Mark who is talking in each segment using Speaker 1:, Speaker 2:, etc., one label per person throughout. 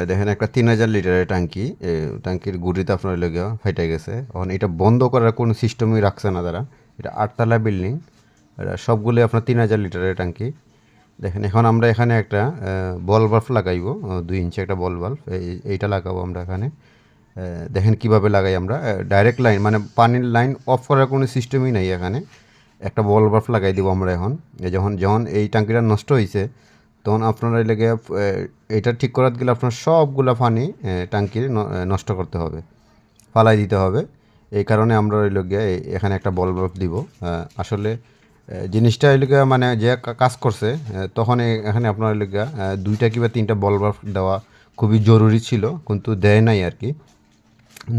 Speaker 1: দেখেন একটা 3000 লিটারের ট্যাঙ্কি, ট্যাঙ্কির গুড়িতে আপনার লেগে ফাইটে গেছে। এখন এটা বন্ধ করার কোনো সিস্টেমই রাখছে না তারা। এটা 8 তলা বিল্ডিং, এটা সবগুলোই আপনার 3000 লিটারের ট্যাঙ্কি। দেখেন এখন আমরা এখানে একটা বল বাল্ব লাগাইব, 2 ইঞ্চি একটা বল বাল্ব এইটা লাগাবো আমরা এখানে। দেখেন কিভাবে লাগাই আমরা। ডাইরেক্ট লাইন মানে পানির লাইন অফ করার কোনো সিস্টেমই নাই এখানে। একটা বল বাল্ব লাগাই দিব আমরা এখন। যখন যখন এই ট্যাঙ্কিটা নষ্ট হয়েছে তখন আপনারা লেগে এটা ঠিক করার গেলে আপনার সবগুলা পানি ট্যাঙ্কির নষ্ট করতে হবে, ফালাই দিতে হবে। এই কারণে আমরা রইল গিয়ে এখানে একটা বল বাল্ব দিব। আসলে জিনিসটা হইল গিয়া মানে যে কাজ করছে তখন এখানে আপনার হইল গিয়া 2টা কিংবা 3টা বল বাল্ব দেওয়া খুবই জরুরি ছিল, কিন্তু দেয় নাই আর কি।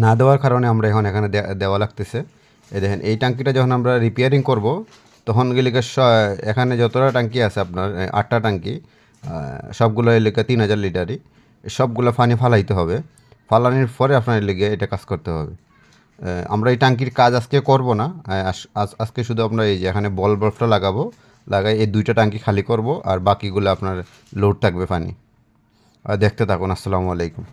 Speaker 1: না দেওয়ার কারণে আমরা এখন এখানে দেওয়া লাগতেছে। এই দেখেন এই ট্যাঙ্কিটা যখন আমরা রিপেয়ারিং করব তখন গেলে এখানে যতটা ট্যাঙ্কি আছে আপনার 8টা ট্যাঙ্কি, সবগুলো এলাকা 3000 লিটারই, সবগুলো পানি ফালাইতে হবে। ফালানোর পরে আপনার লেগে এটা কাজ করতে হবে। আমরা এই ট্যাঙ্কির কাজ আজকে করব না, আজকে শুধু আমরা এই যে এখানে বল বাল্বটা লাগাবো, লাগাই এই 2টা ট্যাঙ্কি খালি করব, আর বাকিগুলো আপনার লোড থাকবে পানি। দেখতে থাকুন। আসসালামু আলাইকুম।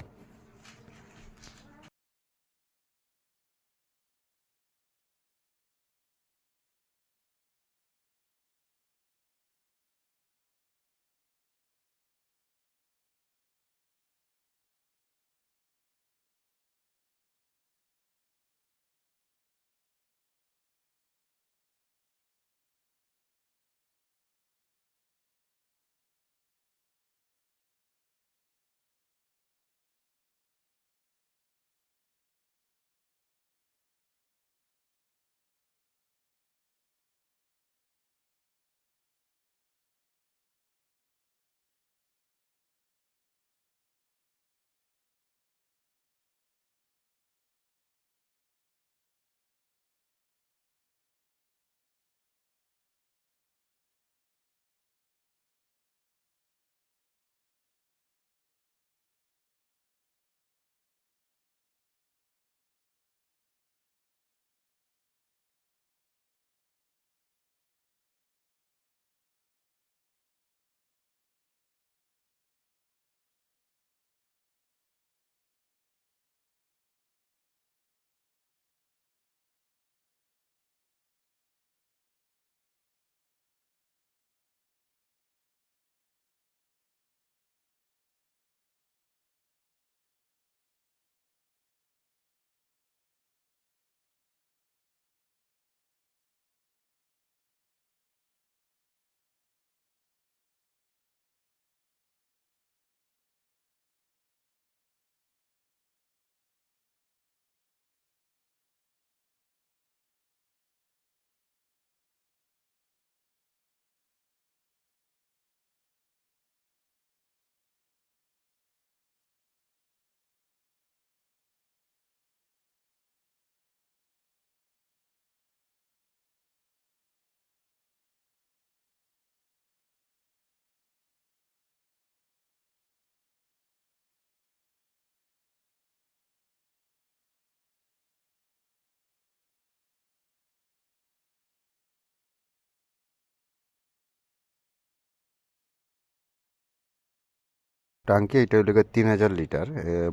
Speaker 1: টাঙ্কি এটা হলো গিয়ে 3000 লিটার।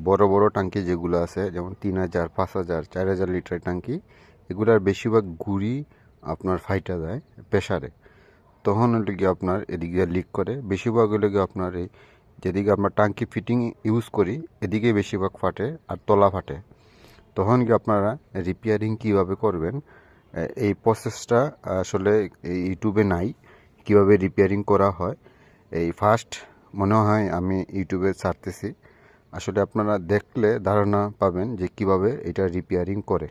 Speaker 1: বড় বড় টাঙ্কি যেগুলো আছে যেমন 3000, 5000, 4000 লিটার টাঙ্কি, এগুলার বেশিরভাগ গুড়ি আপনার ফাইটা যায় প্রেসারে। তখন হলো গিয়ে আপনার এদিকে লিক করে। বেশিরভাগ হলো গিয়ে আপনার এই যেদিকে আমরা টাঙ্কি ফিটিং ইউজ করি এদিকে বেশিরভাগ ফাটে আর তলা ফাটে। তখন কি আপনারা রিপেয়ারিং কিভাবে করবেন এই প্রসেসটা আসলে এই ইউটিউবে নাই, কিভাবে রিপেয়ারিং করা হয়। এই ফার্স্ট মনে হয় আমি ইউটিউবে ছাড়তেছি। আসলে আপনারা দেখলে ধারণা পাবেন যে কিভাবে এটা রিপেয়ারিং করে।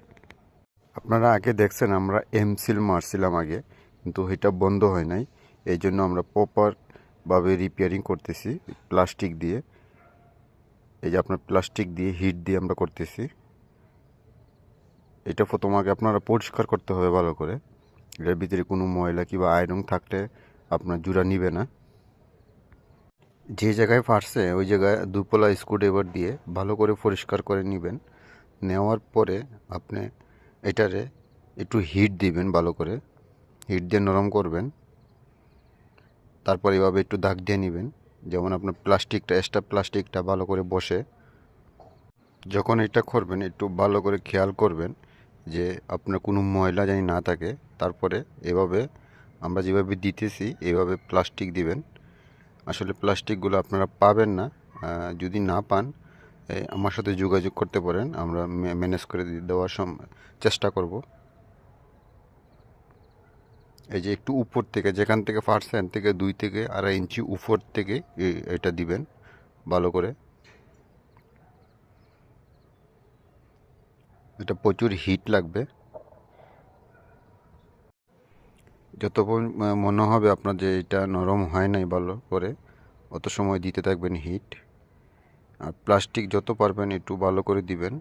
Speaker 1: আপনারা আগে দেখছেন আমরা এমসিল মারছিলাম আগে, কিন্তু এটা বন্ধ হয় নাই। এই জন্য আমরা প্রপারভাবে রিপেয়ারিং করতেছি প্লাস্টিক দিয়ে। এই যে আপনার প্লাস্টিক দিয়ে হিট দিয়ে আমরা করতেছি। এটা প্রথম আগে আপনারা পরিষ্কার করতে হবে ভালো করে। এটার ভিতরে কোনো ময়লা কিংবা আয়রন থাকলে আপনার জোড়া নিবে না। যে জায়গায় ফাটছে ওই জায়গায় দুপলা স্ক্রুড্রাইভার দিয়ে ভালো করে পরিষ্কার করে নেবেন। নেওয়ার পরে আপনি এটারে একটু হিট দিবেন, ভালো করে হিট দিয়ে নরম করবেন। তারপর এভাবে একটু দাগ দিয়ে নেবেন। যেমন আপনার প্লাস্টিকটা এক্সট্রা প্লাস্টিকটা ভালো করে বসে। যখন এটা করবেন একটু ভালো করে খেয়াল করবেন যে আপনার কোনো ময়লা জানি না থাকে। তারপরে এভাবে আমরা যেভাবে দিতেছি এভাবে প্লাস্টিক দিবেন। আসলে প্লাস্টিকগুলো আপনারা পাবেন না। যদি না পান আমার সাথে যোগাযোগ করতে পারেন, আমরা ম্যানেজ করে দেওয়ার চেষ্টা করব। এই যে একটু উপর থেকে যেখান থেকে ফাটছেন থেকে 2 থেকে 2.5 ইঞ্চি উপর থেকে এটা দিবেন ভালো করে। এটা প্রচুর হিট লাগবে। যতক্ষণ মনে হবে আপনার যে এটা নরম হয় নাই ভালো করে, অত সময় দিতে থাকবেন হিট। আর প্লাস্টিক যত পারবেন একটু ভালো করে দিবেন।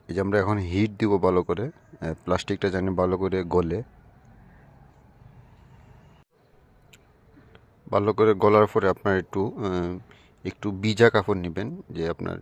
Speaker 1: এই যে আমরা এখন হিট দিব ভালো করে, প্লাস্টিকটা জানি ভালো করে গলে। ভালো করে গলার পরে আপনার একটু ভিজা কাপড় নেবেন, যে আপনার